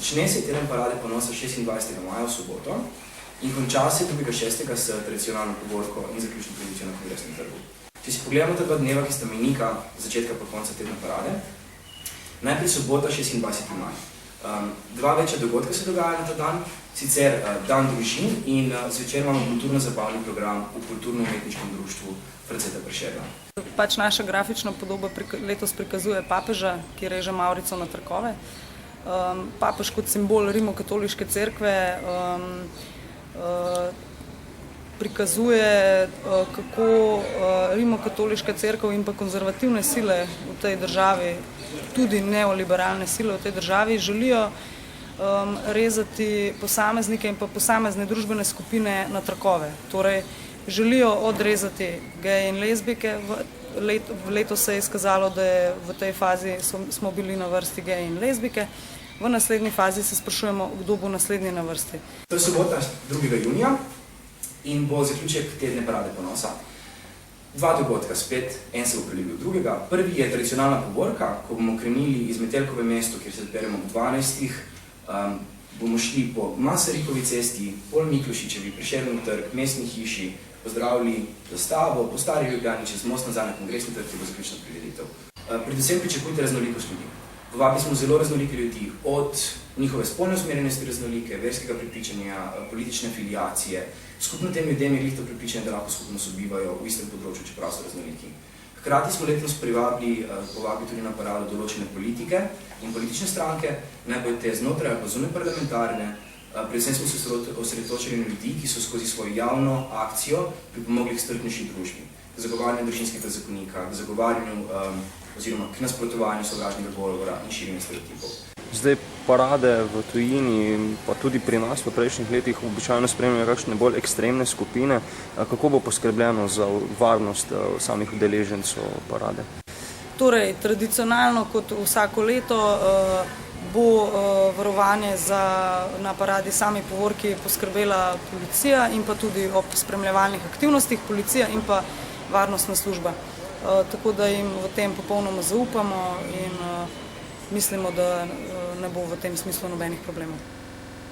Začne se teden parade ponosa 26. maja v soboto in konča se 2.6. s tradicionalno povorko in zaključno tradicijo na Kongresnem trgu. Če si pogledamo ta 2 dneva, ki sta menika začetka pa konca tedna parade, najprej sobota 26. maj. 2 večja dogodka se dogaja na ta dan, sicer dan družin in zvečer imamo kulturno-zabavni program v kulturno-umetniškem društvu Franceta Prešerna. Naša grafična podoba letos prikazuje papeža, ki reže mavrico na trakove. Papež kot simbol Rimokatoliške cerkve prikazuje, kako Rimokatoliška cerkev in pa konzervativne sile v tej državi, tudi neoliberalne sile v tej državi, želijo rezati posameznike in pa posamezne družbene skupine na trakove. Torej, želijo odrezati geje in lezbike. Letos se je izkazalo, da je v tej fazi smo bili na vrsti geje in lezbike. V naslednji fazi se sprašujemo, kdo bo naslednji na vrsti. To je sobota 2. junija in bo zaključek tedne parade ponosa. 2 dogodka spet, en se bo prelivil drugega. Prvi je tradicionalna povorka, ko bomo krenili iz Metelkove mesto, kjer se zberemo ob 12. Bomo šli po Masarikovi cesti, Pol Miklošičevi, Prešernov trg, Mestni hiši, pozdravili zastavo, po Stari Ljubljani čez most nazaj na Kongresni trg, ki bo zaključna prireditev. Predvsem pričakujte raznolikost ljudi. Povabili smo zelo raznolike ljudi, od njihove spolne usmerjenosti raznolike, verskega prepričanja, politične filiacije. Skupno tem ljudem je glih to prepričanje, da lahko skupno sobivajo v istem področju, čeprav so raznoliki. Hkrati smo letos povabili tudi na parado določene politike in politične stranke, naj bodo te znotraj ali pa zunaj parlamentarne. Predvsem smo se osredotočili na ljudi, ki so skozi svojo javno akcijo pripomogli k strpnejši družbi, k zagovarjanju družinskega zakonika, k zagovarjanju oziroma k nasprotovanju sovražnega govora in širjenju stereotipov. Zdaj parade v tujini, pa tudi pri nas v prejšnjih letih običajno spremljajo kakšne bolj ekstremne skupine. Kako bo poskrbljeno za varnost samih udeležencev parade? Torej, tradicionalno kot vsako leto bo varovanje na paradi sami povorki poskrbela policija in pa tudi ob spremljevalnih aktivnostih policija in pa varnostna služba. Tako da jim v tem popolnoma zaupamo in mislimo, da ne bo v tem smislu nobenih problemov.